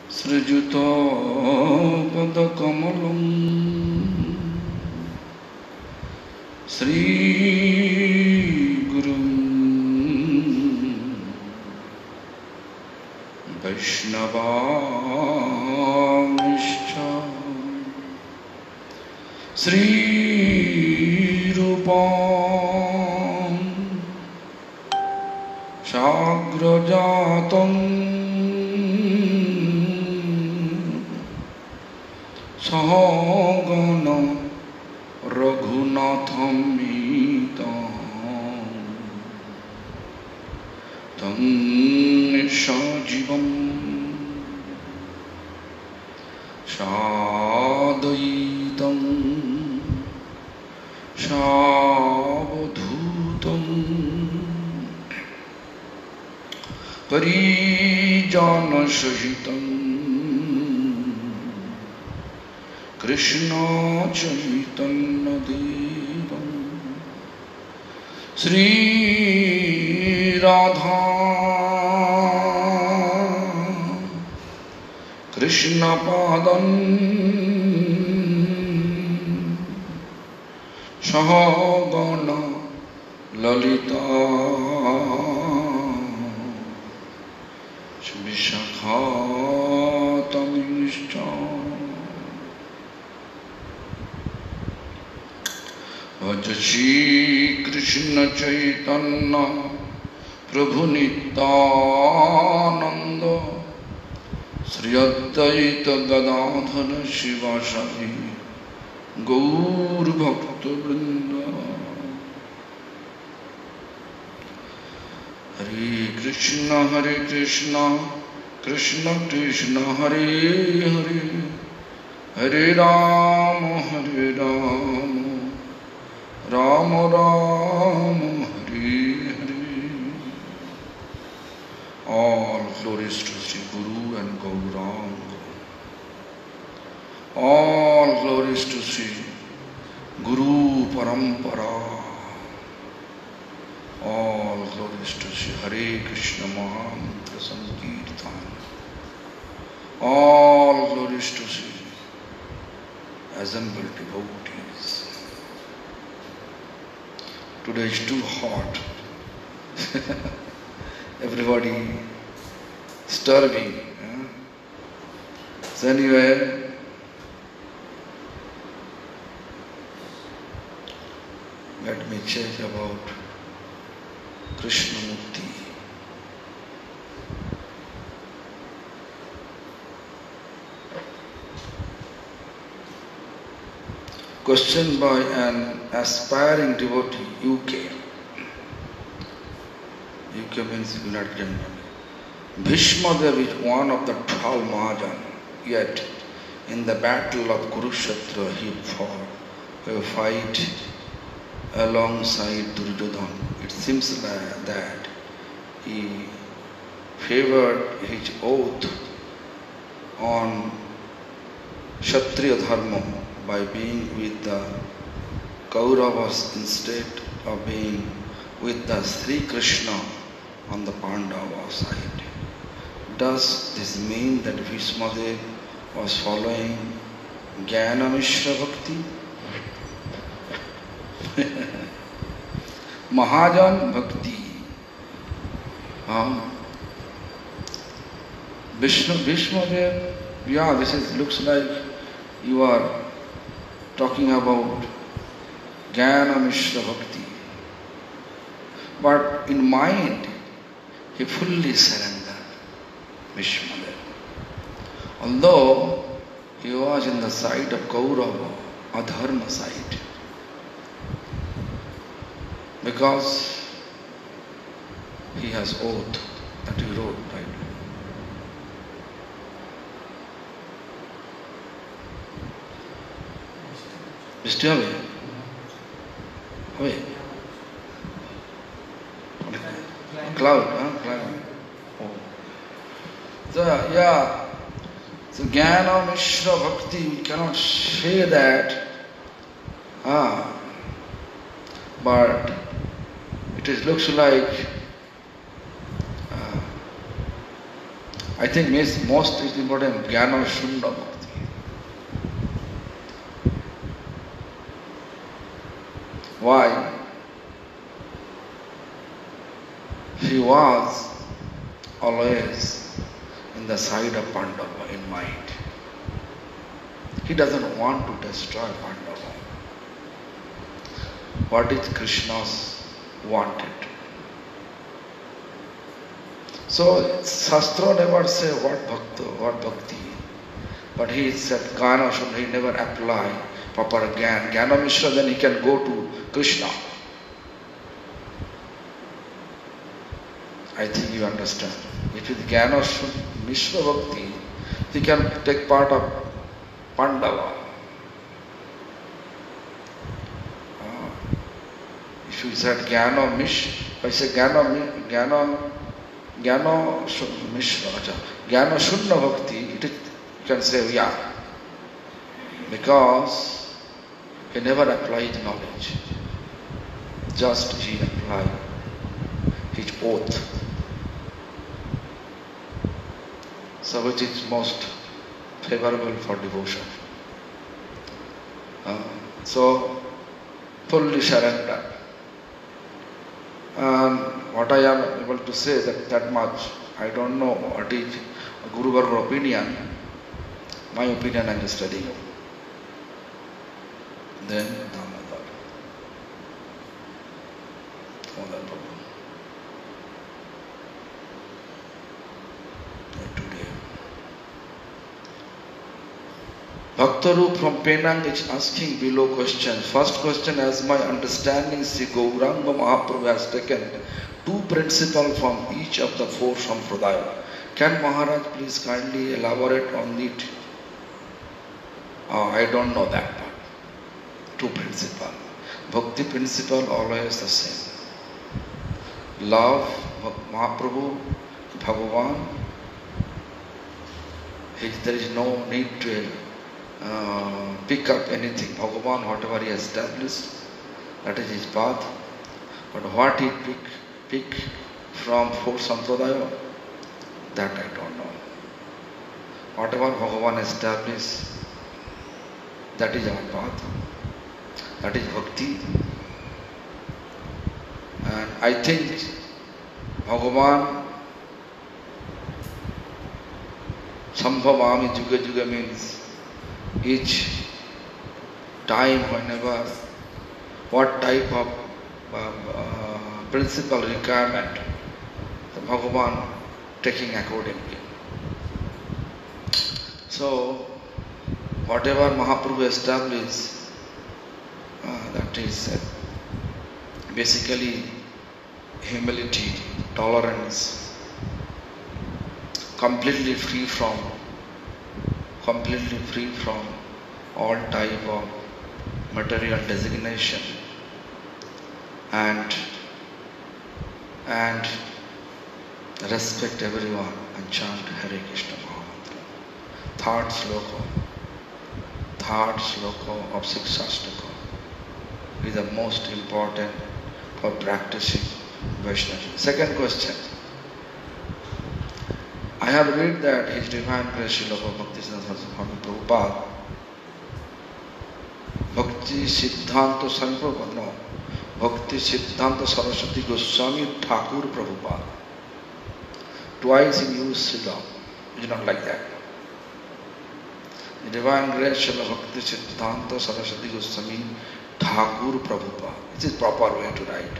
Srijuta padakamalam Sri Guru Vaishnavamishcha Sri Rupam Shagrajatam Sahagana Raghunatham Mitam Tam Sajivam Sadaitam Savadhutam Parijana Sahitam Krishna Chaitanya Devam Sri Radha Krishna Padan Sahagana Lalita Vishakhatamischa Vajashi Krishna Chaitanya Prabhu Nityananda Sri Advaita Gadadhara Shivasari Gaur Bhakta Vrinda Hare Krishna Krishna Krishna Hare Hare Hare Rama Rama Rama Hare Hare. All glories to Sri Guru and Gauranga. All glories to Sri Guru Parampara. All glories to Sri Hare Krishna Mahamantra Sankirtan. All glories to Sri assembled devotees. Today is too hot. Everybody starving. So anyway, let me change about Krishnamurti. Question by an aspiring devotee, UK. UK means United Kingdom. Bhishmadev is one of the 12 Mahajans, yet in the battle of Kurukshetra he fought a fight alongside Duryodhana. It seems that he favored his oath on Kshatriya Dharma by being with the Kauravas instead of being with the Sri Krishna on the Pandava side. Does this mean that Bhishmadev was following Jnana Mishra Bhakti? Mahajan Bhakti. Bhishmadev, yeah, looks like you are talking about Jnana Mishra Bhakti. But in mind, he fully surrendered, Bhishmadev. Although he was in the side of Kaurava, Adharma side. Because he has oath that he wrote, right? Mr. Away. Cloud, Cloud. Oh. So, yeah. So, Jnana Mishra Bhakti, we cannot say that. But it looks like I think most is important Jnana Shunda Bhakti. Why? He was always in the side of Pandava in mind. He doesn't want to destroy Pandava. What is Krishna's wanted? So Shastra never say what bhakti. But he said Jnana Shunda, he never apply proper Jnana. Jnana Mishra, then he can go to Krishna. I think you understand. If with Jnana Mishra Bhakti, he can take part of Pandava. If you said Jnana Mishra, if I say Jnana Mishra, Jnana Shunna Bhakti, you can say yeah. Because he never applied knowledge. Just he applied his oath. So which is most favorable for devotion. So fully surrender. And what I am able to say that much, I don't know what is Guru Varga opinion. My opinion I am just studying. Then Damodar. Today. Bhaktarup from Penang is asking below questions. First question, as my understanding, Sri Gauranga Mahaprabhu has taken two principles from each of the four Sampradaya. Can Maharaj please kindly elaborate on it? I don't know that part. Two principles. Bhakti principle always the same. Love Mahaprabhu, Bhagavan. There is no need to pick up anything. Bhagavan, whatever he established, that is his path. But what he pick from four Sampradaya, that I don't know. Whatever Bhagavan established, that is our path. That is bhakti. And I think Bhagavan Sambhavami Juga Juga means each time, whenever, what type of principal requirement, the Bhagavan taking accordingly. So, whatever Mahaprabhu established, that is basically humility, tolerance, completely free from all type of material designation and respect everyone and chant Hare Krishna Mahamantra. Third sloka of Sikshastaka is the most important for practicing Vaishnavism. Second question. I have read that His Divine Grace Srila Bhaktisiddhanta Swami Prabhupada, Bhakti Siddhanta Swami Prabhupada, no, Bhakti Siddhanta Saraswati Goswami Thakur Prabhupada. Twice he used Srila. It is not like that. The Divine Grace Srila Bhakti Siddhanta Saraswati Goswami Thakur Prabhupada. It is proper way to write.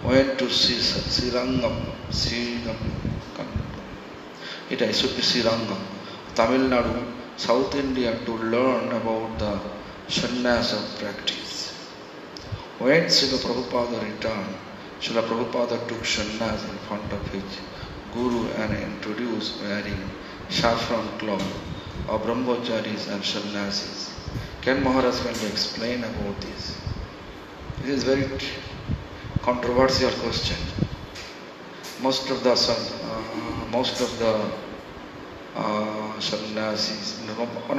Went to Srirangam. It should be Srirangam, Tamil Nadu, South India, to learn about the sannyasa practice. When Srila Prabhupada returned, Srila Prabhupada took sannyas in front of his Guru and introduced wearing saffron cloth of brahmacharis and sannyasis. Can Maharaj kindly explain about this? It is very controversial question. Most of the sannyasis,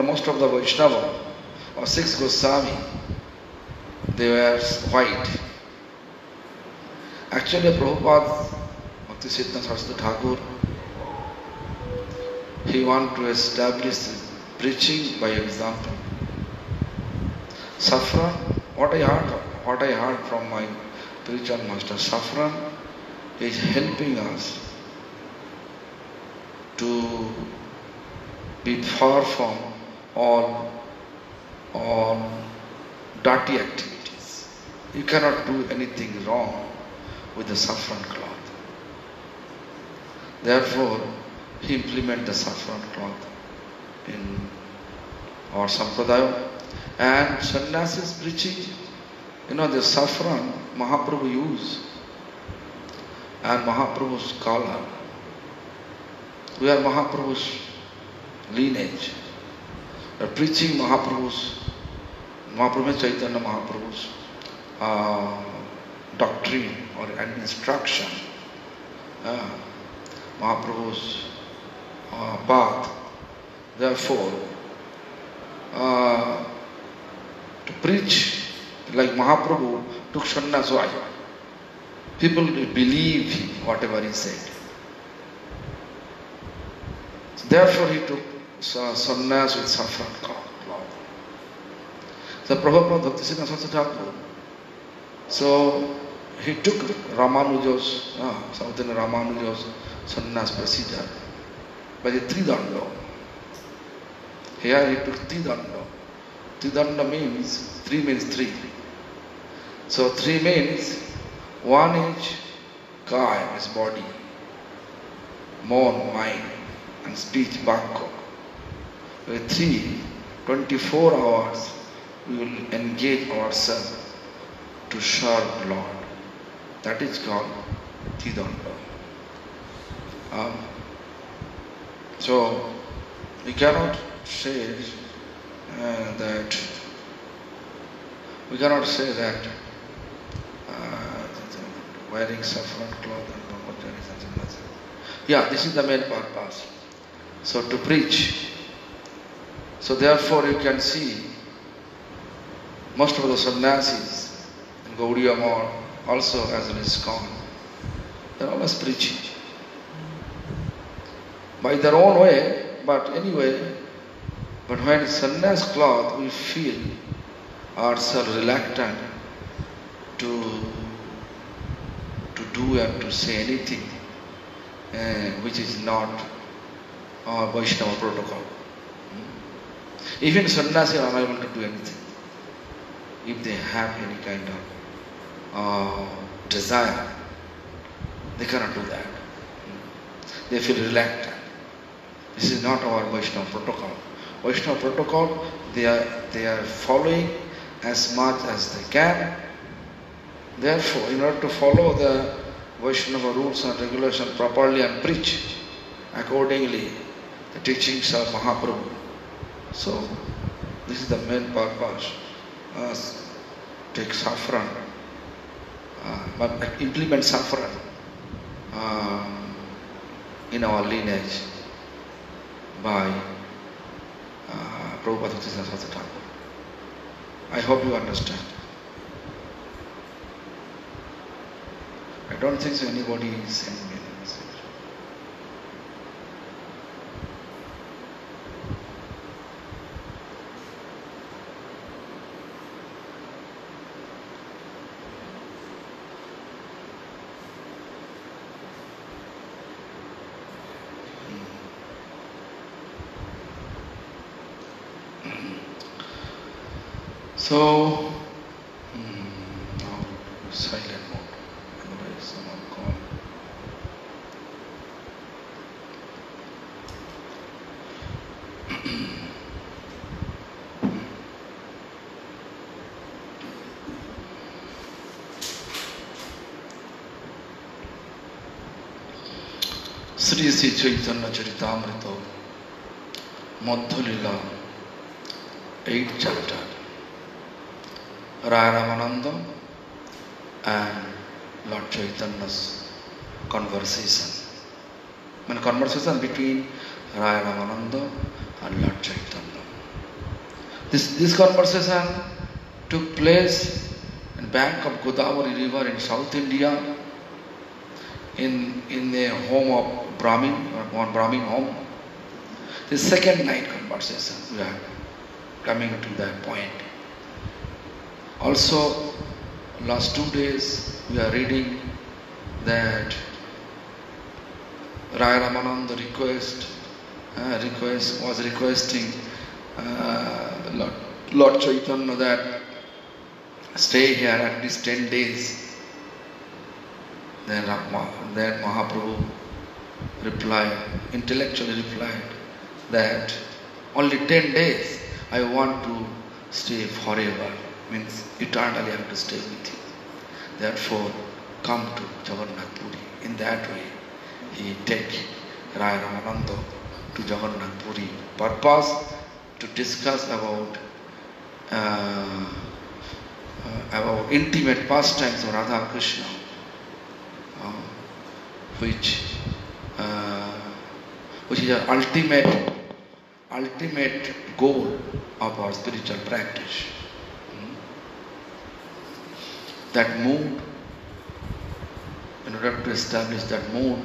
most of the Vaishnava or six Goswami, they were white. Actually, Prabhupada, Bhakti Siddhanta Saraswati Thakur, he want to establish preaching by example. Saffron, what I heard from my spiritual master, saffron is helping us to be far from all dirty activities. You cannot do anything wrong with the saffron cloth. Therefore, he implement the saffron cloth in our sampradaya. And sannyasis preaching, the saffron Mahaprabhu used and Mahaprabhu's collar. We are Mahaprabhu's lineage. We are preaching Mahaprabhu's Chaitanya Mahaprabhu's doctrine or an instruction. Mahaprabhu's path. Therefore, to preach like Mahaprabhu took sannyas. Why? People will believe him, whatever he said. So therefore he took sannyas with saffron cloth. So Prabhupada Bhaktisiddhanta Thakur, so he took Ramanuja's, Southern Ramanuja's sannyas procedure by the Tridanda. Here he took Tridanda. Tridanda means, 3 means 3. So 3 means, 1 is kaya, his body, mon, mind, and speech, bhakya. With 3, 24 hours, we will engage ourselves to serve Lord. That is called Tridanda. So, we cannot say that wearing saffron cloth and brahmachari. Yeah, this is the main purpose. So to preach. So therefore you can see most of the sannyasis in Gaudiya Math, also as in ISKCON, they are always preaching. By their own way, but anyway, but when sannyas cloth, we feel ourselves reluctant to do and to say anything which is not our Vaishnava protocol. Even sannyasi are unable to do anything. If they have any kind of desire, they cannot do that. They feel reluctant. This is not our Vaishnava protocol. Vaishnava protocol, they are following as much as they can. Therefore, in order to follow the Vaishnava rules and regulations properly and preach accordingly, the teachings of Mahaprabhu. So, this is the main purpose. Take saffron, but implement saffron in our lineage by Prabhupada Bhaktisiddhanta Thakur. I hope you understand. I don't think so anybody is sending me a message. So, now silent mode. Otherwise, someone call. Sri Sri Chaitanya Charitamrita, Madhya Lila, 8th chapter. Ramananda and Lord Chaitanya's conversation. Conversation between Ramananda and Lord Chaitanya. This conversation took place in bank of Godavari river in South India, in a home of Brahmin, one Brahmin home. The second night conversation, we are coming to that point. Also, last 2 days we are reading that Ramananda was requesting Lord Chaitanya that stay here at least 10 days. Then Mahaprabhu intellectually replied that only 10 days I want to stay forever, means eternally I have to stay with you. Therefore, come to Jagannath Puri. In that way, he take Ramananda to Jagannath Puri. Purpose to discuss about intimate pastimes of Radha and Krishna, which is the ultimate goal of our spiritual practice. That mood, in order to establish that mood,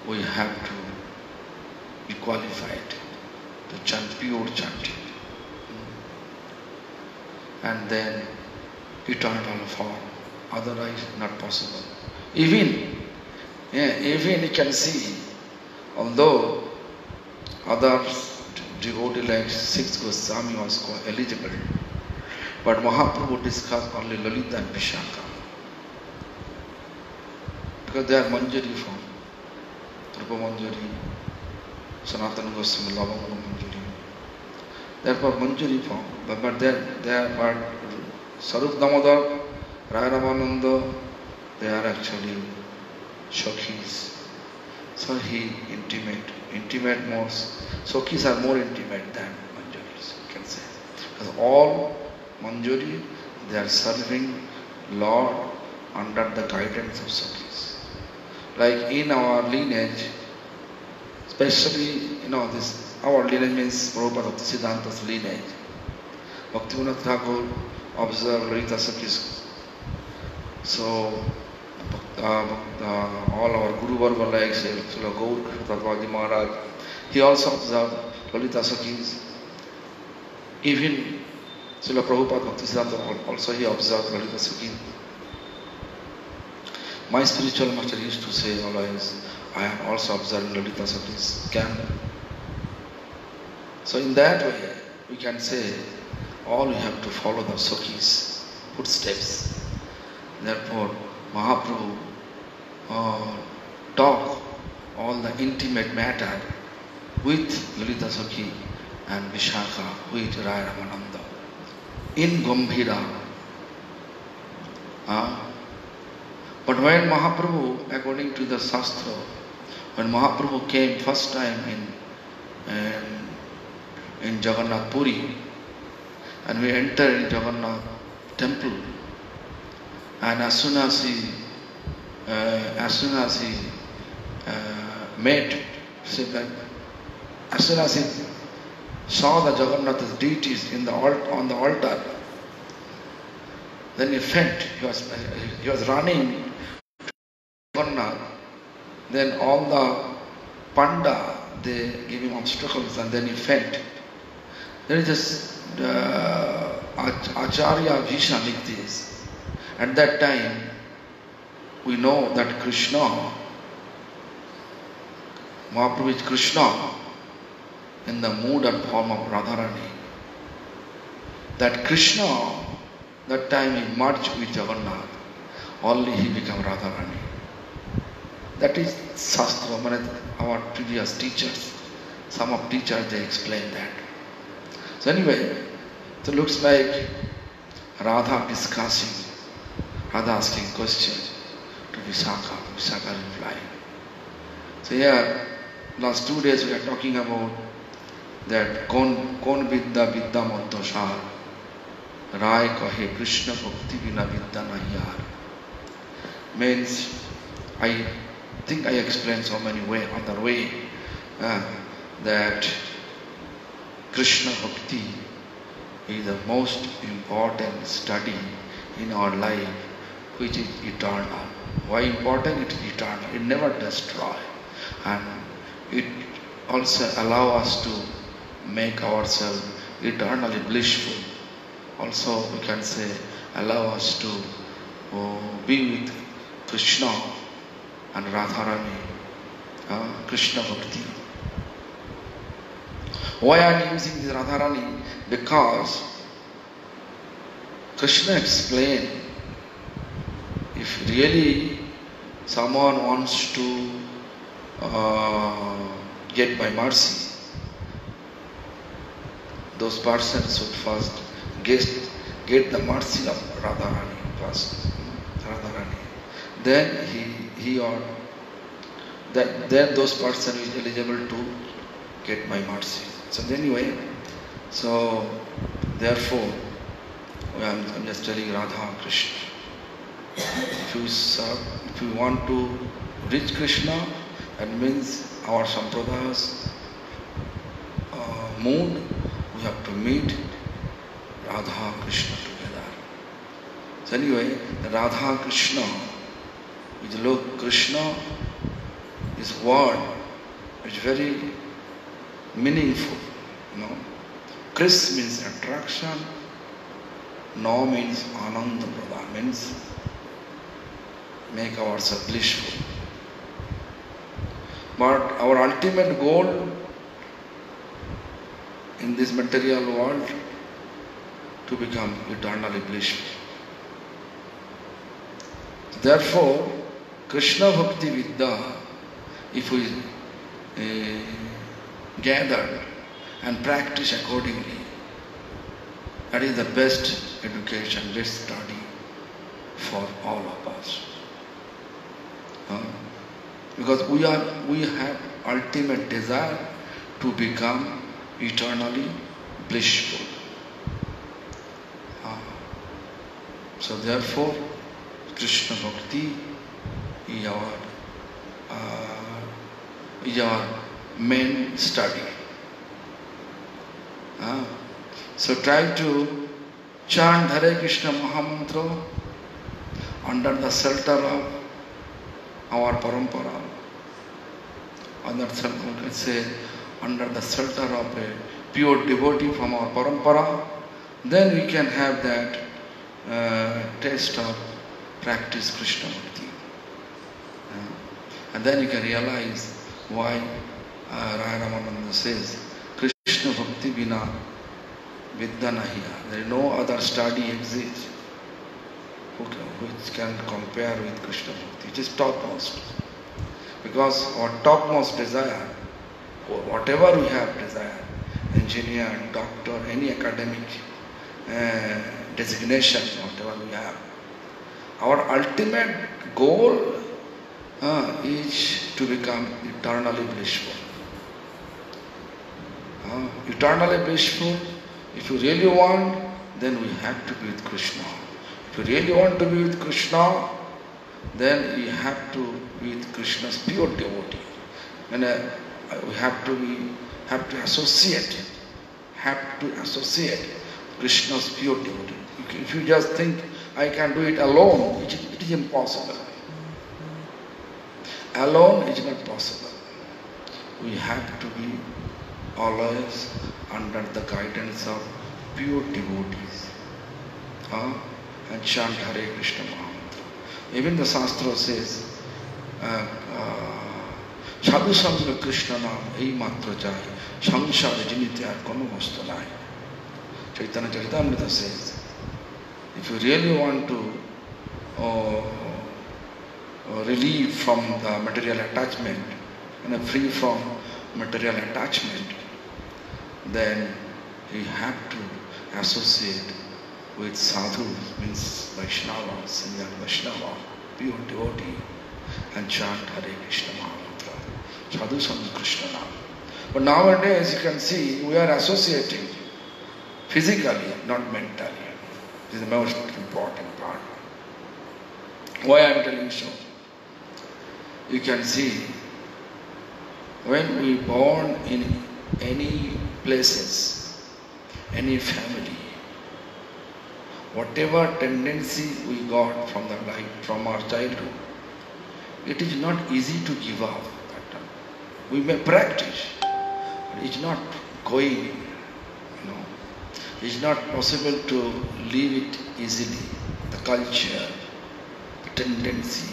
we have to be qualified to chant pure chanting. And then eternal form, otherwise not possible. Even you can see, although others devotees like 6 Goswami was eligible, but Mahaprabhu discussed only Lalita and Vishaka, because they are Manjari form. Rupa Manjari, Sanatana Goswami, Lavanga Manjari. Therefore Manjari form. But Sarup Damodar, Ramananda, they are actually Shokhis. So he intimate more. Shokhis are more intimate than Manjaris, you can say. Because all Manjari, they are serving Lord under the guidance of Shokhis. Like in our lineage, especially, our lineage means Prabhupada Siddhanta's lineage. Bhaktivinoda Thakur observed Lalita Sakhis. So, all our Guru Varga like Srila Gaur Tattvadi Maharaj, he also observed Lalita Sakhis. Even Srila Prabhupada Bhaktisiddhanta also he observed Lalita Sakhis. My spiritual master used to say always, I am also observing Lalita Sakhis camp. So in that way, we can say, all we have to follow the Sakhis' footsteps. Therefore, Mahaprabhu talk all the intimate matter with Lalita Sakhi and Vishaka, with Ramananda in Gambhira. But when Mahaprabhu, according to the Shastra, when Mahaprabhu came first time in Jagannath Puri, and we entered in Jagannath temple, and as soon as he saw the Jagannath deities on the altar, then he felt he was running to Jagannath. Then all the panda, they gave him obstacles, and then he felt. There is this Acharya Bhisha like this. At that time, we know that Krishna, Mahaprabhu is Krishna in the mood and form of Radharani. That Krishna, that time he merged with Jagannath, only he became Radharani. That is Shastra, our previous teachers. Some of teachers, they explain that. So anyway, it looks like Radha discussing, Radha asking questions to Vishaka, Vishaka replying. So here, last 2 days we are talking about that Kon Vidya Vidya Madhya Rai Kahe Krishna Bhakti Vina Vidya Nahiyar. Means, I think I explained so many other way that Krishna Bhakti is the most important study in our life, which is eternal. Why important? It is eternal. It never destroys. And also allow us to make ourselves eternally blissful. Also we can say allow us to be with Krishna and Radharani, Krishna Bhakti. Why I am using this Radharani? Because Krishna explained, if really someone wants to get my mercy, those persons should first get the mercy of Radharani first. Radharani. Then then those persons is eligible to get my mercy. So anyway, so therefore, I'm just telling Radha Krishna. If you want to reach Krishna, that means our Sampradaya's mood, we have to meet Radha Krishna together. So anyway, the Radha Krishna, which look Krishna, this word is very meaningful. Kris means attraction, No means Ananda Pradhan, means make ourselves blissful. But our ultimate goal in this material world to become eternally blissful. Therefore, Krishna Bhakti Vidya, if we gather and practice accordingly, that is the best education, best study for all of us. Because we have ultimate desire to become eternally blissful. So therefore, Krishna Bhakti is our main study. So try to chant Hare Krishna Mahamantra under the shelter of our parampara. Under the shelter of a pure devotee from our parampara, then we can have that taste of practice Krishna Bhakti. And then you can realize why Ramananda says, Krishna Bhakti Bina Vidya Nahiya. There is no other study exists which can compare with Krishna Bhakti. It is topmost. Because our topmost desire, whatever we have desire, engineer, doctor, any academic designation, whatever we have, our ultimate goal is to become eternally blissful. Eternally blissful, if you really want, then we have to be with Krishna. If you really want to be with Krishna, then we have to be with Krishna's pure devotee. And we have to associate Krishna's pure devotee. If you just think, I can do it alone, it is impossible. Alone is not possible. We have to be always under the guidance of pure devotees. And chant Hare Krishna Mahamantra. Even the Shastra says, Sadhu Sangha Krishna Nam Ei Matra Jai Samsara Jinite Ar Kono Vastu Nai. Chaitanya Charitamrita says, if you really want to relieve from the material attachment and free from material attachment, then you have to associate with sadhus, means Vaishnava, senior Vaishnava, pure devotee, and chant Hare Krishna Mahamantra. Sadhu Sangha Krishna Nam. But nowadays you can see we are associating physically, not mentally. This is the most important part. Why I am telling you so? You can see when we born in any places, any family, whatever tendency we got from the life, from our childhood, it is not easy to give up. We may practice, it's not going, it's not possible to leave it easily. The culture, the tendency.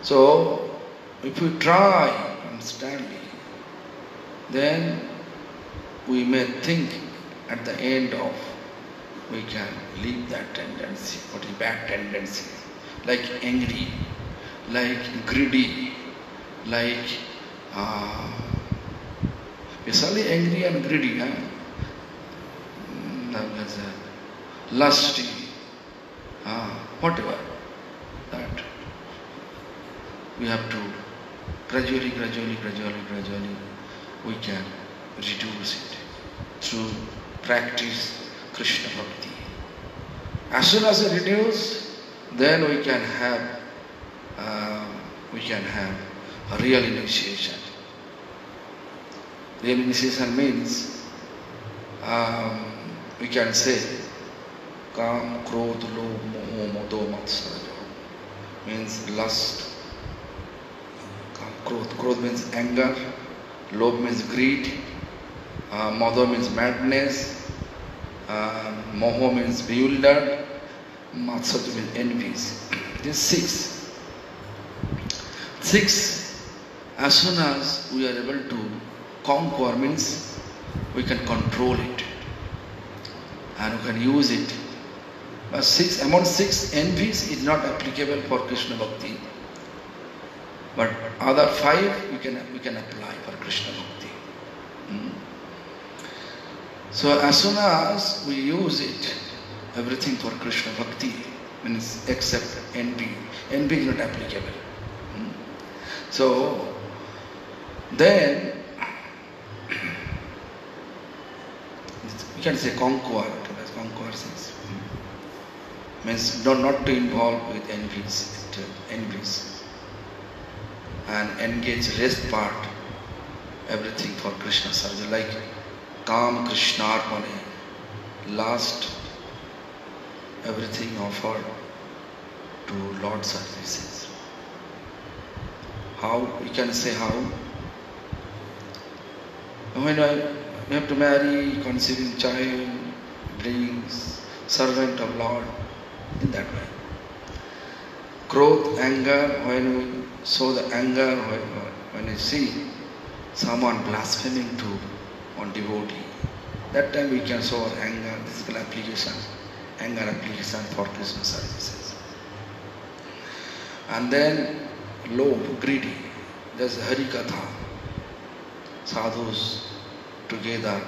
So, if we try constantly, then we may think at the end of we can leave that tendency, what is bad tendency, like angry, like greedy, like especially angry and greedy, lusty, whatever, that we have to gradually we can reduce it through practice Krishna Bhakti. As soon as we reduce, then we can have a real initiation. Real initiation means we can say Kam, Krodh, Lobh, Moho, Mado, Matsarya means lust. Krodh means anger, Lobh means greed, Mado means madness, Moho means bewildered, Matsarya means envies. These six, as soon as we are able to conquer, means we can control it and we can use it. But among six envies is not applicable for Krishna Bhakti. But other five we can apply for Krishna Bhakti. So as soon as we use it, everything for Krishna Bhakti, means except envy. Envy is not applicable. So then we can say conquer six. Means not to involve with envies. And engage rest part, everything for Krishna service, like Kam Krishnarpane, last everything offered to Lord services. How? We can say how? When we have to marry, conceiving child, brings servant of Lord, in that way. Krodh, anger, when we show the anger, when we see someone blaspheming to one devotee, that time we can show our anger, physical application, anger application for Krishna services. And then Lobh, greedy, there's Hari Katha, sadhus together,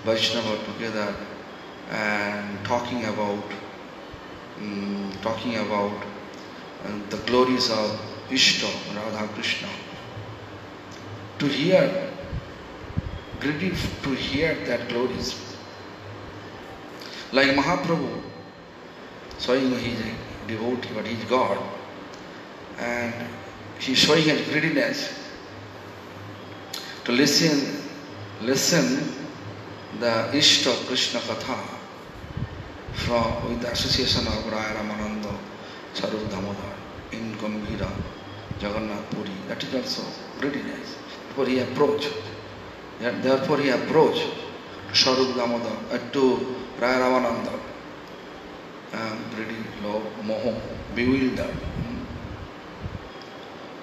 Vaishnava together, and talking about the glories of Ishta, Radha Krishna. To hear, greedy to hear that glories. Like Mahaprabhu, showing he is a devotee, but he is God, and he is showing his greediness to listen the Ishta Krishna Katha with the association of Ramananda, Sarup Damodar, in Gambhira, Jagannath Puri. That is also greediness. Therefore he approached to Sarup Damodar, to Ramananda, greedy, love, moho, bewildered.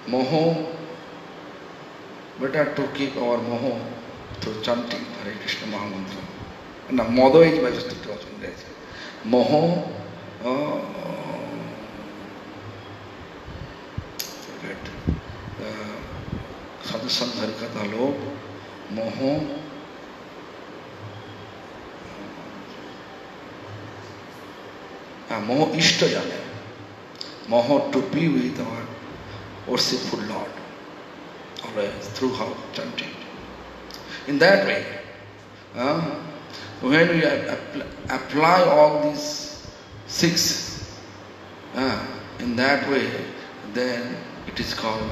Moho, better to keep our moho through chanting Hare Krishna Mahamantra. And the modo is by just to moho, forget, sadhusang harikatha lobh, moho, moho ishta jane, moho to be with our worshipful Lord, always through how chanting. In that way, when we apply all these six in that way, then it is called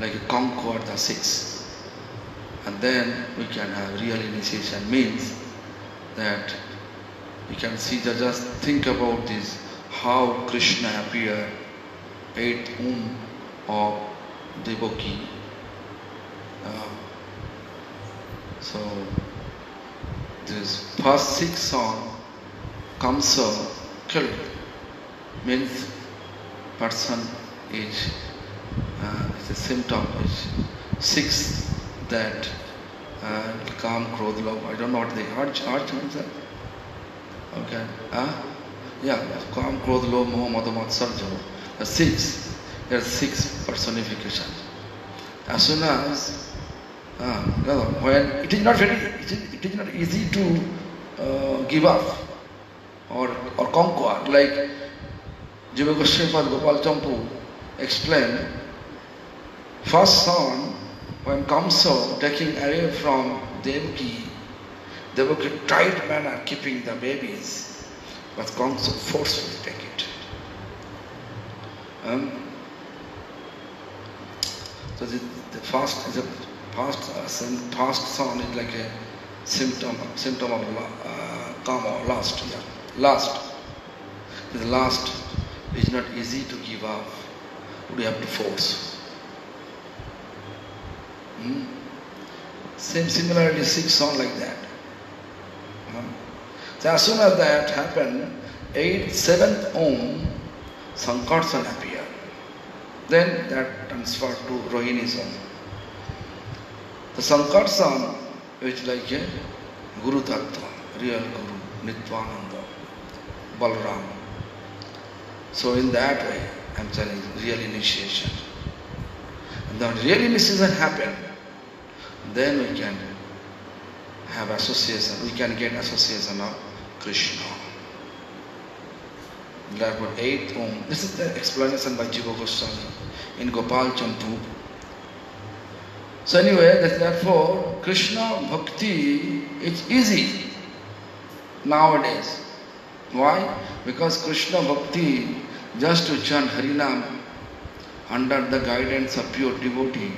like a conquer the six. And then we can have real initiation, means that we can see, just think about this, how Krishna appeared, 8 of Devaki, So this first 6 song, Kamsa killed, means person is a symptom is 6 that Kam, Krodh, Lobh. I don't know what the arch means. Okay. Yeah, Kam, Krodh, Lobh, Moh, Mad, Matsarya. The 6. There are 6 personifications. As soon as when it is not easy to give up or conquer, like Jiva Goswami Gopal Champu explained, first son, when Kamsa taking away from Devaki tried manner keeping the babies, but Kamsa forcefully take it. So the fast is a fast son is like a symptom of kama, lust. Yeah. Lust. The lust is not easy to give up. We have to force. Similarly, 6 songs like that. So as soon as that happened, 7th Om, Sankarsan appeared. Then that transferred to Rohinism. The Sankarsan, which is like a Guru Tattva, real Guru, Nityananda, Balaram. So in that way, I am telling real initiation. And when real initiation happen, then we can have association, we can get association of Krishna. Therefore, 8th Om. This is the explanation by Jiva Goswami in Gopal Champu. So anyway, therefore, Krishna Bhakti is easy nowadays. Why? Because Krishna Bhakti, just to chant Harinam under the guidance of pure devotee,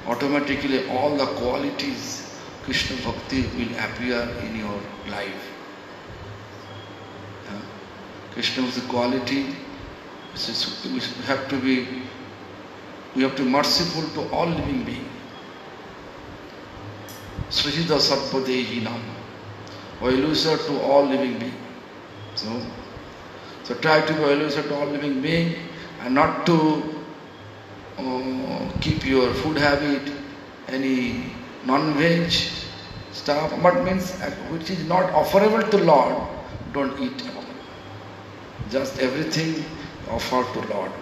automatically all the qualities Krishna Bhakti will appear in your life. Krishna is the quality. We have to be merciful to all living beings. Srihita Sarvadehinam, well-wisher to all living beings. So try to be well-wisher to all living beings and not to keep your food habit, any non-veg stuff, but means which is not offerable to Lord, don't eat. Just everything offer to Lord.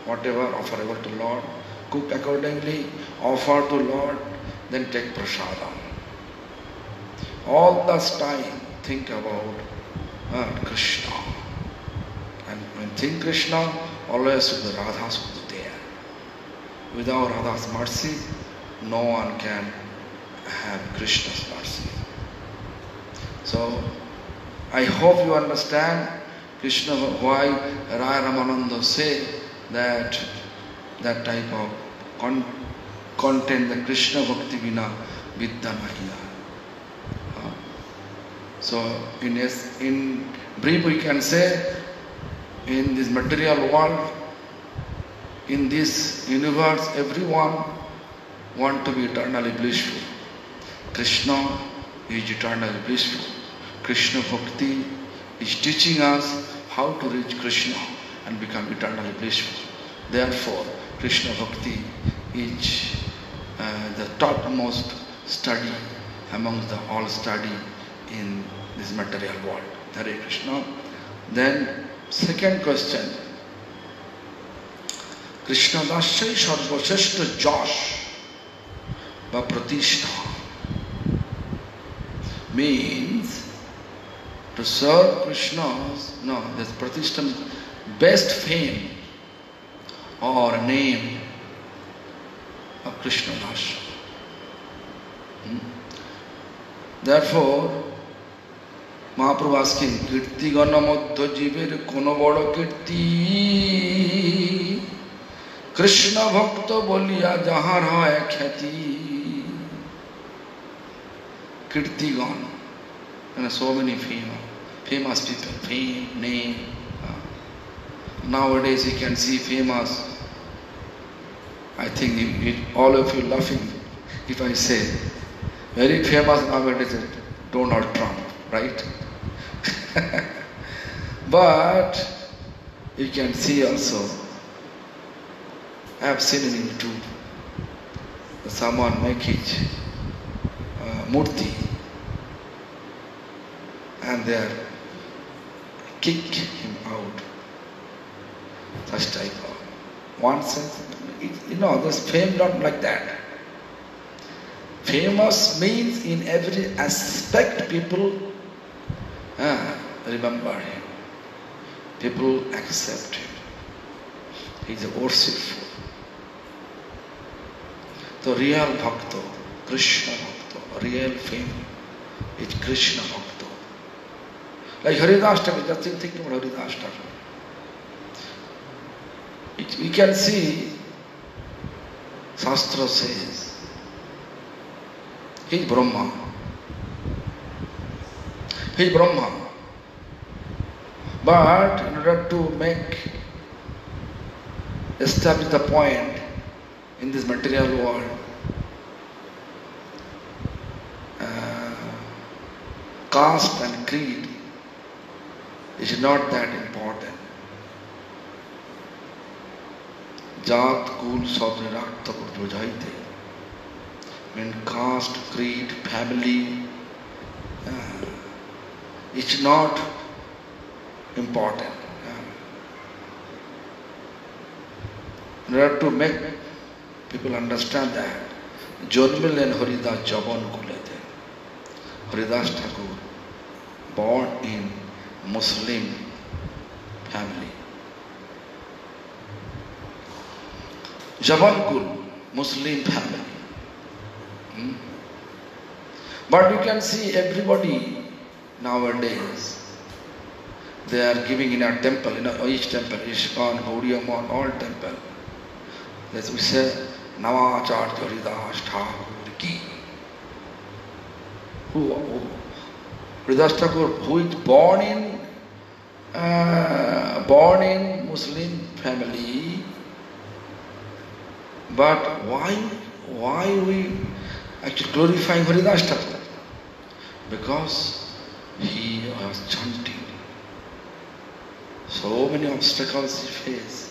Whatever offerable to Lord, cook accordingly, offer to Lord, then take prasadam. All this time think about Krishna. And when think Krishna, always with the Radha should be there. Without Radha's mercy, no one can have Krishna's mercy. So, I hope you understand Krishna, why Ramananda say that type of content, the Krishna Bhakti Vina Vidya Nahiya. So in brief we can say, in this material world, in this universe, everyone want to be eternally blissful. Krishna is eternally blissful. Krishna Bhakti is teaching us how to reach Krishna and become eternally blissful. Therefore, Krishna Bhakti is the topmost study amongst the all study in this material world. Hare Krishna. Then, second question. Krishna Dasya Sarvasheshta Josh va Pratishtha means to serve Krishna's, this Pratishtha, best fame or name of Krishna Dasya. Therefore, Mahaprabhu asking, Kirti Gana Madhya Jiver Kono Bada Kirti Krishna Bhakta Boliya Jahar Hai Khyati. Kirti Gana. And so many famous people, fame, name. Nowadays you can see famous. I think all of you laughing if I say Very famous nowadays is Donald Trump, right? But you can see also, I have seen in YouTube, someone make his murti and they are kick him out. Such type of one sense, this fame not like that. Famous means in every aspect people remember him. People accept him. He is worshipful. The real bhakta, Krishna bhakta, real fame is Krishna bhakta. Like Haridas Thakur, just think about Haridas Thakur. We can see, Shastra says, he is Brahma. He is Brahma. But in order to establish the point in this material world, caste and creed is not that important. जात कुल सब निराक्त को बुझाइते mean caste, creed, family, it's not important. In order to make people understand that, Jonmilen Haridas Jaban Kulete, Haridas Thakur, born in Muslim family. Jabankul, Muslim family. But you can see everybody nowadays, they are giving in a temple, each temple, Ishkan, Gaudiya Math, all temple. We say, Namacharya Haridas Thakur ki. Who? Haridas Thakur, who is born in Muslim family. But why we actually glorifying Haridas Thakur? Because he was chanting. So many obstacles he faced.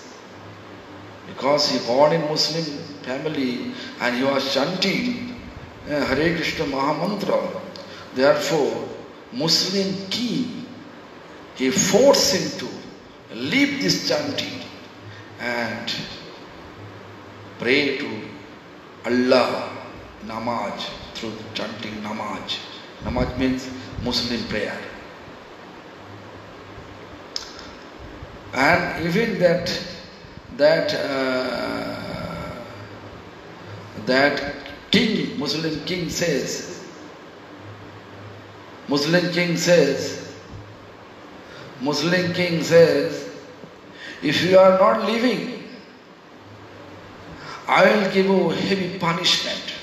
Because he born in Muslim family and he was chanting Hare Krishna Mahamantra. Therefore, Muslim king, he forced him to leave this chanting and pray to Allah, namaz, through chanting namaz. Namaz means Muslim prayer. And even that king, Muslim king says, if you are not leaving, I will give you heavy punishment.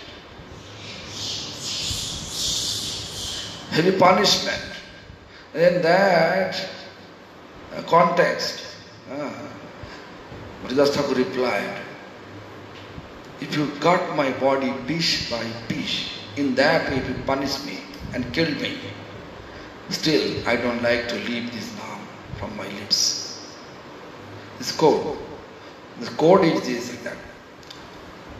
Heavy punishment. In that context, Haridas Thakur replied, if you cut my body piece by piece, in that way if you punish me and kill me, still I don't like to leave this name from my lips. This code. The code is this, like that.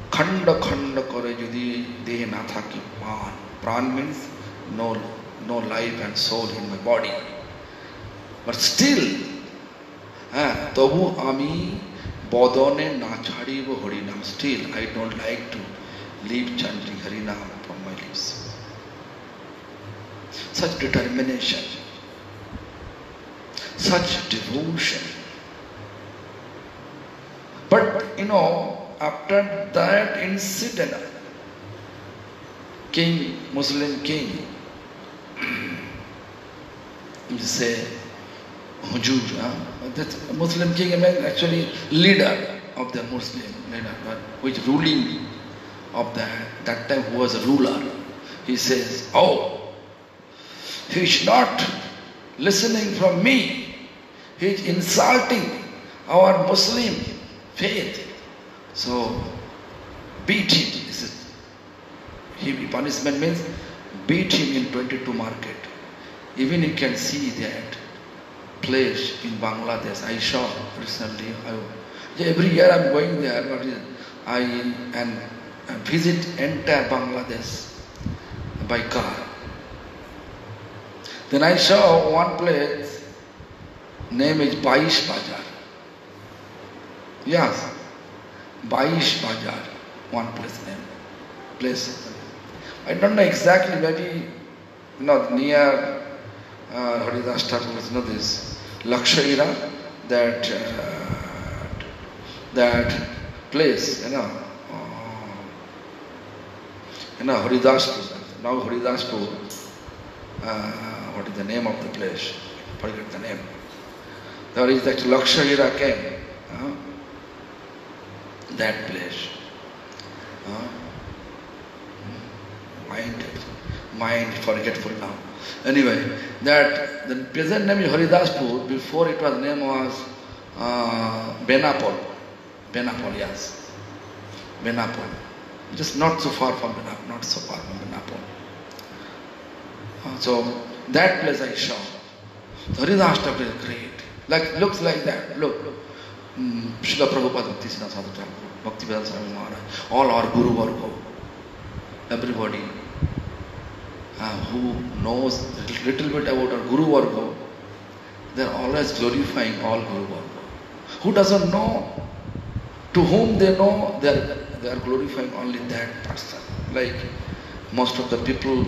Khanda khanda kore jodi dehe na thaki pran. Pran means no life and soul in my body. But still, tabu ami bodone na chhadibo harinam. Still, I don't like to leave chanting harinam from my lips. Such determination, such devotion. But after that incident, Muslim king, you say, Hujur, that Muslim king is actually leader of the Muslim, who is ruling of that time, who was a ruler. He says, he is not listening from me. He is insulting our Muslim faith. So beat him. Punishment means beat him in 22 market. Even you can see that place in Bangladesh. I saw recently. Every year I'm going there. I visit entire Bangladesh by car. Then I saw one place, name is Baish Bazaar. Yes, Baish Bazaar, one place name. Place. I don't know exactly, maybe near Haridas Thakur, this Lakshaira, that place, Haridaspur. Now Haridaspur, what is the name of the place? Forget the name. There is that Lakshaira came, that place. Mind forgetful now. Anyway, that the present name is Haridaspur. Before it was name was Benapol. Benapol, yes. Benapol. Just not so far from Benapol. Not so far from Benapol. So that place I saw. The Haridas is great. Like looks like that. Look. Srila Prabhupada Bhakti Siddhanta Sadhu Thakur, Bhaktivedanta Swami Maharaj, all our Guru Varga, everybody who knows a little bit about our Guru Varga, they are always glorifying all Guru Varga. Who doesn't know? To whom they know, they are glorifying only that person. Like most of the people,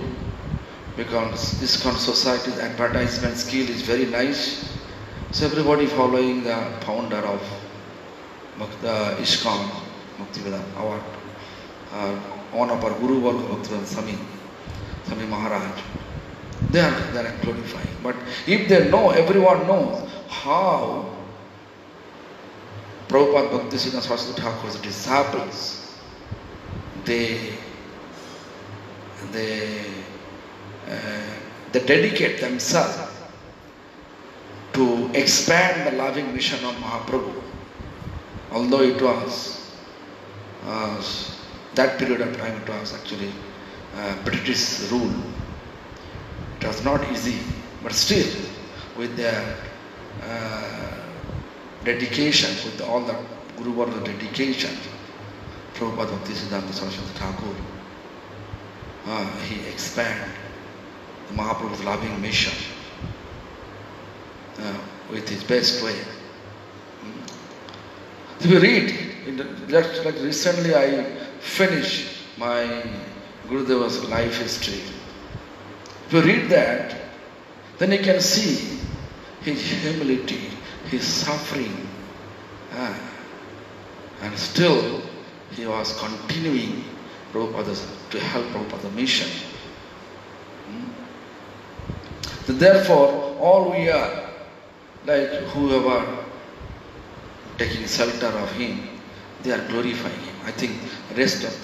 because this kind of society's advertisement skill is very nice, so everybody following the founder of the ISKCON, Bhaktivedanta, one of our Guru Varga, Bhaktivedanta Swami Maharaj. They are glorifying. But if they know, everyone knows how Prabhupada Bhakti Siddhanta Saraswati Thakur's disciples, they dedicate themselves to expand the loving mission of Mahaprabhu. Although it was, that period of time, it was actually British rule. It was not easy, but still, with their dedication, with all the Guru Varga dedication, Prabhupada Bhakti Siddhanta Saraswati Thakur, he expanded Mahaprabhu's loving mission with his best way. If you read, like recently I finished my Gurudeva's life history. If you read that, then you can see his humility, his suffering, and still he was continuing to help Prabhupada's mission. Therefore, all we are, like whoever taking shelter of him, they are glorifying him. I think rest of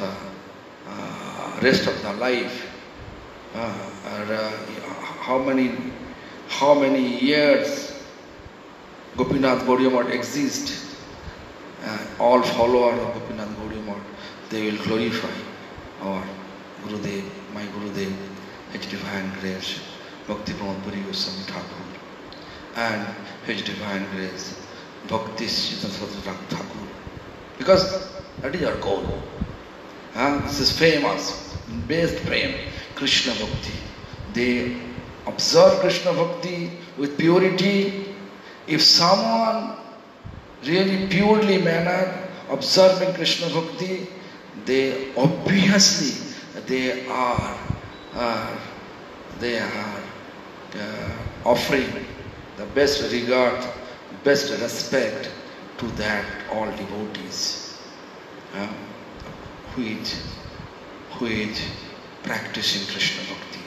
the life, how many years Gopinath Gaudiya Math exists, all followers of Gopinath Gaudiya Math, they will glorify our Gurudev, my Gurudev, His Divine Grace, Bhakti Pramod Puri Goswami Thakur, and His Divine Grace, Bhakti Siddhanta Sadhu Thakur. Because that is our goal. This is famous, based prem, Krishna Bhakti. They observe Krishna Bhakti with purity. If someone really purely manner observing Krishna Bhakti, they obviously they are offering the best regard, best respect to that all devotees who is practicing Krishna Bhakti.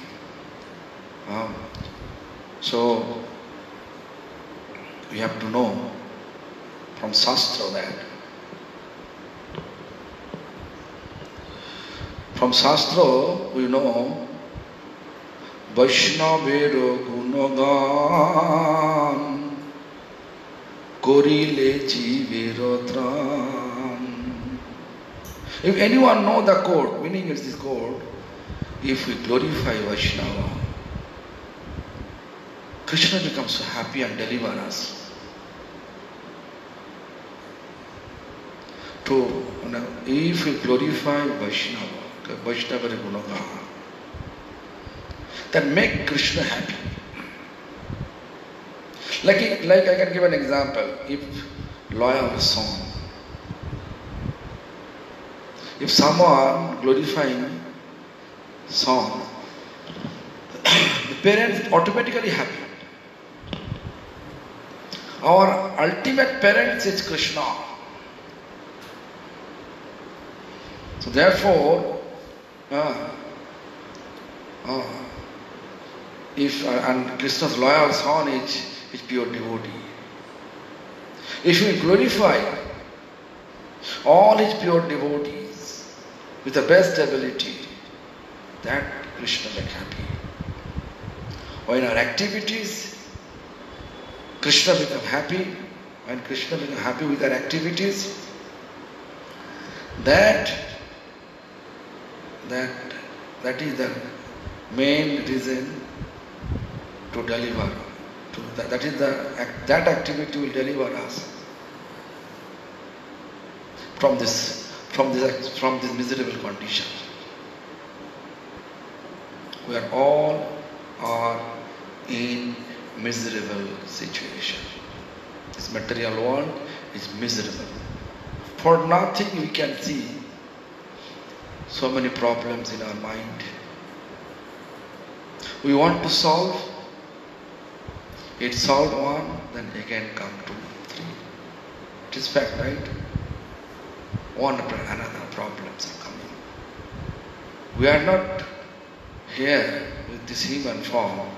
So we have to know from Shastra that. From Shastra we know Vaishnavero Gunagan Korile Jivero Tran. If anyone know the code, meaning is this code, if we glorify Vaishnava, Krishna becomes so happy and delivers us. If we glorify Vaishnava, Vaishnava Gunaga, that make Krishna happy. Like I can give an example. If loyal song, if someone glorifying song, the parents automatically happy. Our ultimate parents is Krishna. So therefore, and Krishna's loyal son is pure devotee. If we glorify all his pure devotees with the best ability, that Krishna makes happy. Or in our activities, Krishna becomes happy. When Krishna becomes happy with our activities, that is the main reason to deliver. That activity will deliver us from this miserable condition. We are all in miserable situation. This material world is miserable. For nothing we can see so many problems in our mind. We want to solve. It solved one, then again come 2, 3. It is fact, right? One after another problems are coming. We are not here with this human form.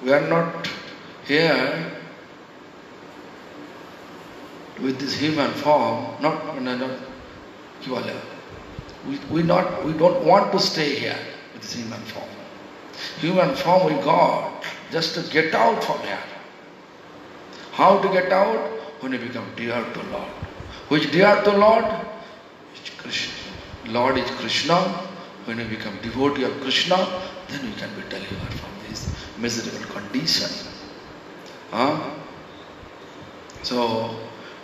We are not here with this human form. We don't want to stay here with this human form. Human form we got just to get out from here. How to get out? When we become dear to Lord. Who is dear to Lord? It's Krishna. Lord is Krishna. When we become devotee of Krishna, then we can be delivered from this miserable condition. So,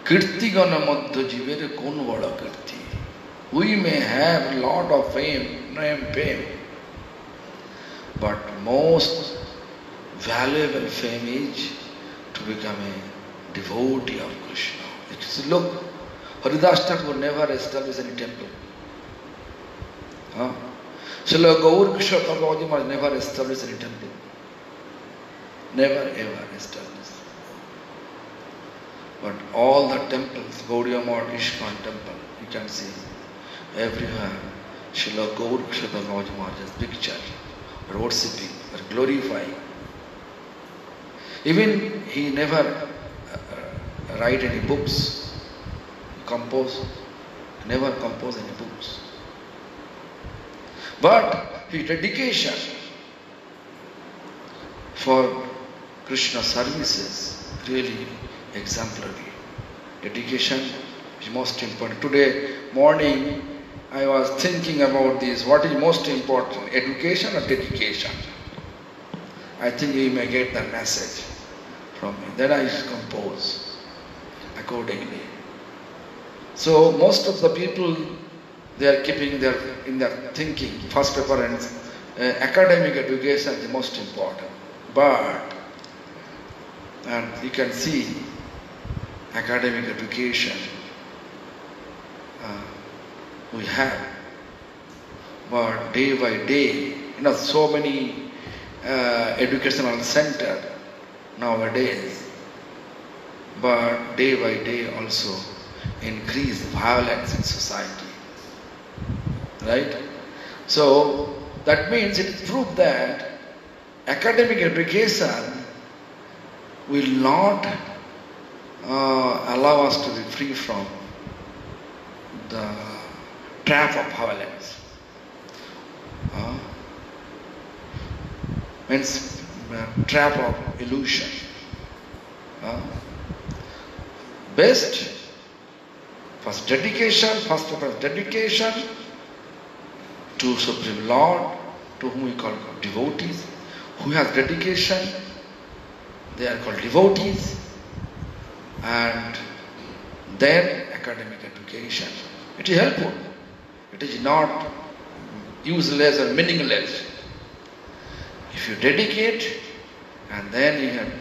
Kirti gana madhya jivere kon vada kirti. We may have a lot of fame, but most valuable fame is to become a devotee of Krishna. Look, Haridas Thakur never established any temple. Srila Gaur Kishore Thakur never established any temple. Never ever established. But all the temples, Gaudiya Math, Ishkan temple, you can see everywhere Srila Gaur Kishore Thakur's picture, worshiping or glorifying. Even he never write any books, never compose any books. But his dedication for Krishna services really exemplary. Dedication is most important. Today morning I was thinking about this. What is most important, education or dedication? I think you may get the message from me. Then I compose accordingly. So most of the people, they are keeping in their thinking, first preference, academic education is the most important. But, and you can see academic education we have, but day by day, so many educational centers nowadays, but day by day also increase violence in society. Right? So that means it is proof that academic education will not allow us to be free from the trap of violence. Means trap of illusion. Best, first dedication to Supreme Lord, to whom we call devotees. Who has dedication, they are called devotees. And then academic education. It is helpful. It is not useless or meaningless. If you dedicate and then you have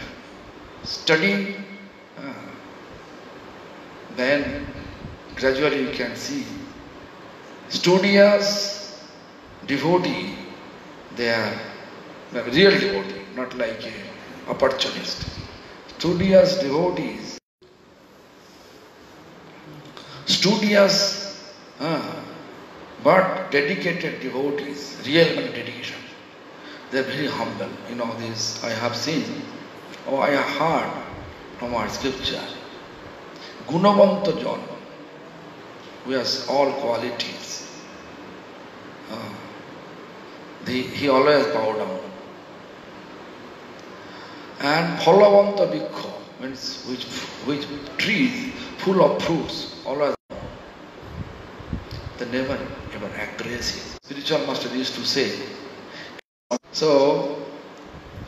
study, then gradually you can see studious devotee, they are real devotee, not like a opportunist. Studious devotees, studious but dedicated devotees, real dedication. They are very humble. You know this, I have seen, or I have heard from our scripture. Gunavanta Jon, who has all qualities. He always bow down. And Phalavanta Bhikkhu, means which trees full of fruits, always bow. They never ever aggressive. Spiritual master used to say. So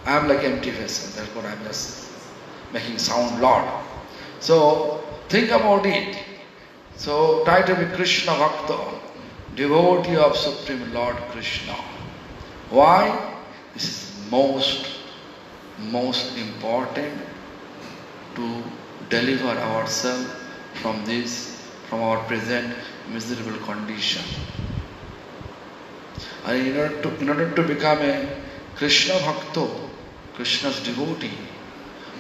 I am like empty vessel, therefore I am just making sound lot. So think about it. So try to be Krishna Bhakta, devotee of Supreme Lord Krishna. Why? This is most important to deliver ourselves from our present miserable condition. And in order to become a Krishna Bhakta, Krishna's devotee,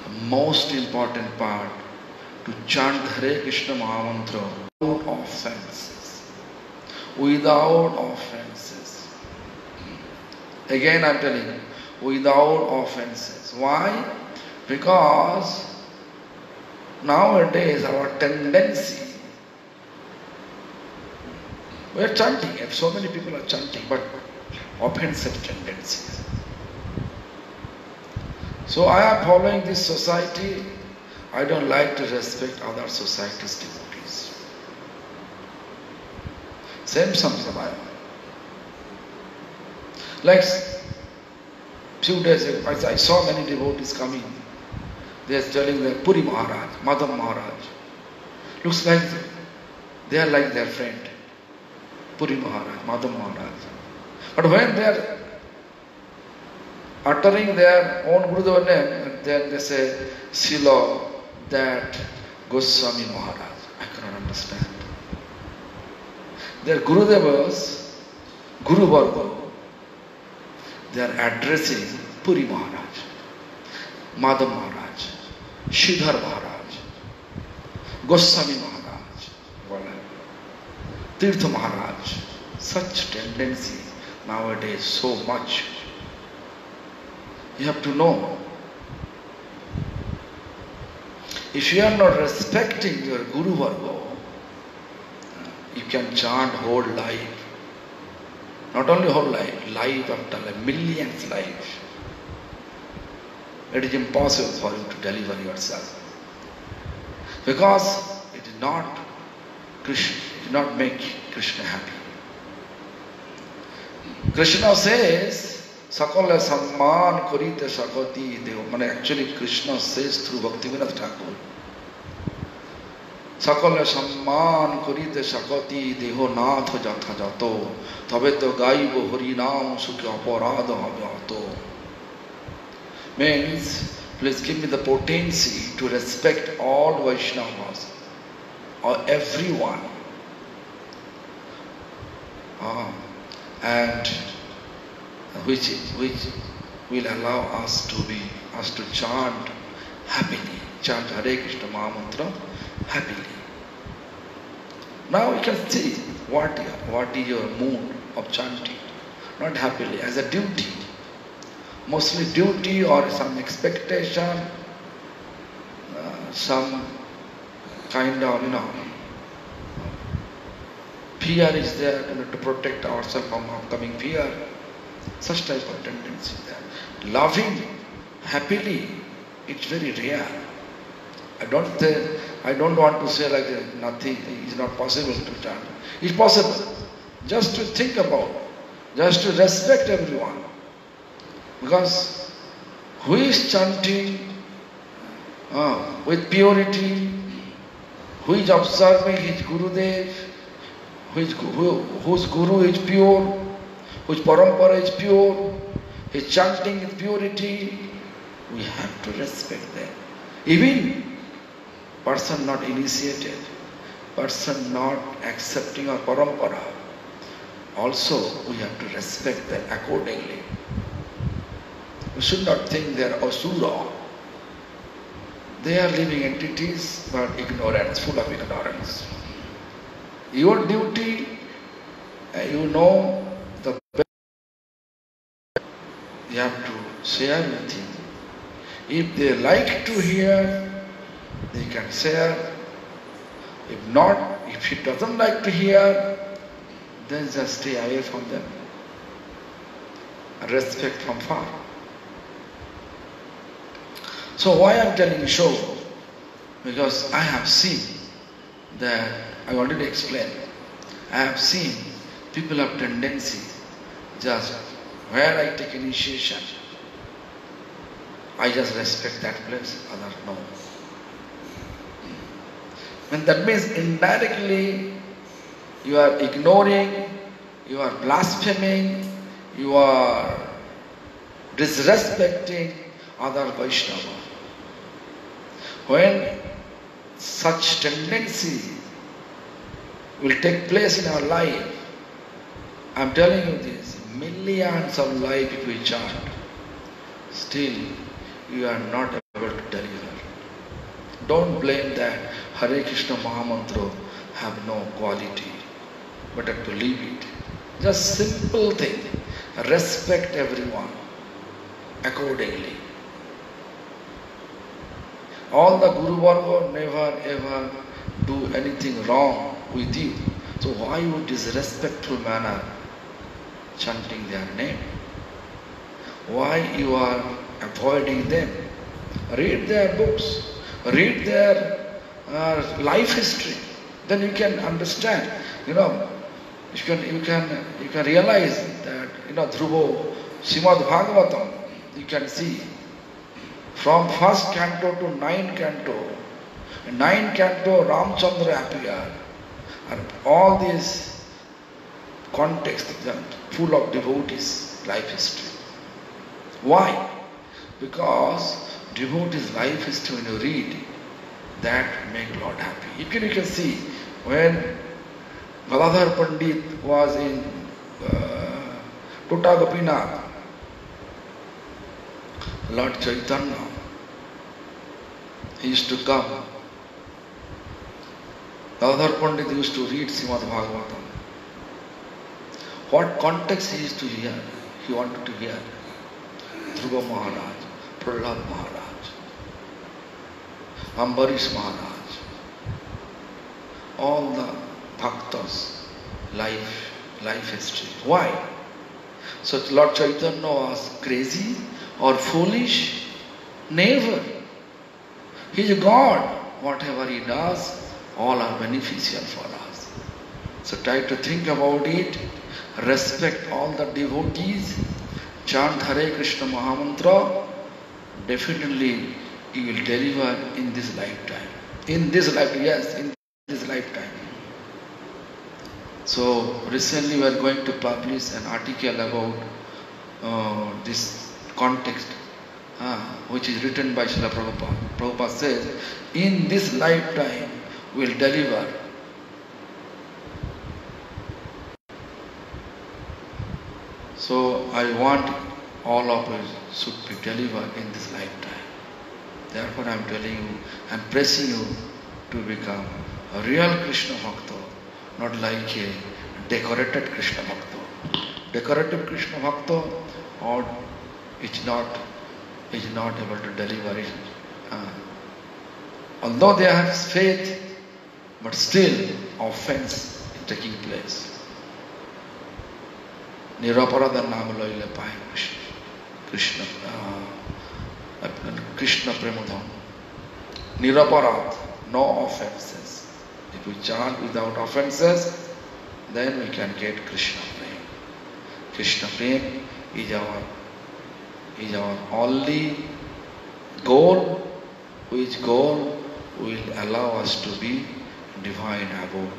the most important part, to chant Hare Krishna Mahamantra without offenses. Without offenses. Again I am telling you, without offenses. Why? Because nowadays our tendency, we are chanting, so many people are chanting, but offensive tendencies. So I am following this society. I don't like to respect other society's devotees. Same Samvad. Like few days ago, I saw many devotees coming. They are telling the Puri Maharaj, Madam Maharaj. Looks like they are like their friend. Puri Maharaj, Madam Maharaj. But when they are uttering their own Gurudeva name, then they say, Sila, that Goswami Maharaj. I cannot understand. Their Gurudevas, Guru Varga, they are addressing Puri Maharaj, Madam Maharaj, Shridhar Maharaj, Goswami Maharaj, Tirtha Maharaj. Such tendency nowadays, so much. You have to know, if you are not respecting your Guru Varga, you can chant whole life. Not only whole life, life after life, millions life. It is impossible for you to deliver yourself. Because it is not Krishna, it did not make Krishna happy. Krishna says, Sakala Samman Korite Sakati Deva. Actually Krishna says through Bhaktivinoda Thakur, Sakala Samman Korite Sakati Deho Natha Jatha Jato Tabeto Gaibo Harinam Sukya Aparada Habato. Means, please give me the potency to respect all Vaishnavas or everyone. And which will allow us to chant happily, chant Hare Krishna Mahamantra happily. Now you can see what is your mood of chanting, not happily, as a duty. Mostly duty or some expectation, some kind of, fear is there to protect ourselves from upcoming fear. Such type of tendency there. Loving happily, it's very rare. I don't want to say like nothing is not possible to chant. It's possible. Just to think about just to respect everyone. Because who is chanting with purity, who is observing his Gurudev, whose Guru is pure, whose parampara is pure, his chanting with purity, we have to respect them. Even person not initiated, person not accepting our parampara, also we have to respect them accordingly. We should not think they are asura. They are living entities, but ignorance, full of ignorance. Your duty, you know the best, you have to share with him. If they like to hear, they can share. If not, if he doesn't like to hear, then just stay away from them. Respect from far. So why I am telling you so? Because I have seen that, I already explained, I have seen people have tendency, just where I take initiation, I just respect that place, other no. And that means indirectly you are ignoring, you are blaspheming, you are disrespecting other Vaishnava. When such tendency will take place in our life, I am telling you this, millions of lives if we chant, still you are not able to deliver. Don't blame that Hare Krishna Mahamantra have no quality, but have to leave it. Just simple thing, respect everyone accordingly. All the Guru Varga never ever do anything wrong with you. So why you disrespectful manner chanting their name? Why you are avoiding them? Read their books, read their life history. Then you can understand. You can realize that through Samvad Bhagavatam you can see. From first canto to ninth canto, in ninth canto Ramchandra appeared, and all these context full of devotees' life history. Why? Because devotees' life history, when you read, that makes Lord happy. You can see when Gadadhar Pandit was in Tota Gopinath, Lord Chaitanya, he used to come. Gadadhar Pandit used to read Samvad Bhagavatam. What context he used to hear? He wanted to hear Dhruva Maharaj, Prahlad Maharaj, Ambarish Maharaj, all the Bhaktas' life history. Why? So Lord Chaitanya was crazy or foolish? Never. He is God. Whatever he does, all are beneficial for us. So try to think about it. Respect all the devotees. Chant Hare Krishna Mahamantra. Definitely you will deliver in this lifetime. In this lifetime, yes, in this lifetime. So recently we are going to publish an article about this context, which is written by Srila Prabhupada. Prabhupada says, in this lifetime we will deliver. So I want all of us should be delivered in this lifetime. Therefore I am telling you, I am pressing you to become a real Krishna Bhakta, not like a decorated Krishna Bhakta. Decorative Krishna Bhakta or is not able to deliver it. Although they have faith, but still offense is taking place. Niraparada naam loile pai Krishna Premadham. Niraparad, no offenses. If we chant without offenses, then we can get Krishna prema. Krishna Prem is our only goal, which goal will allow us to be divine abode,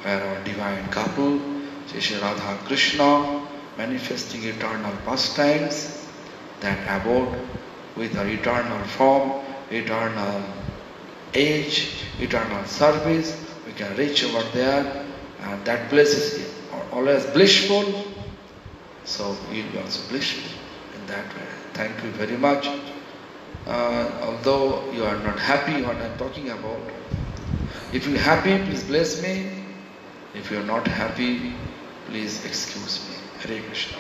where our divine couple, Shri Radha Krishna, manifesting eternal pastimes, that abode with our eternal form, eternal age, eternal service, we can reach over there, and that place is always blissful, so we will be also blissful in that way. Thank you very much. Although you are not happy what I am talking about, if you are happy, please bless me. If you are not happy, please excuse me. Hare Krishna.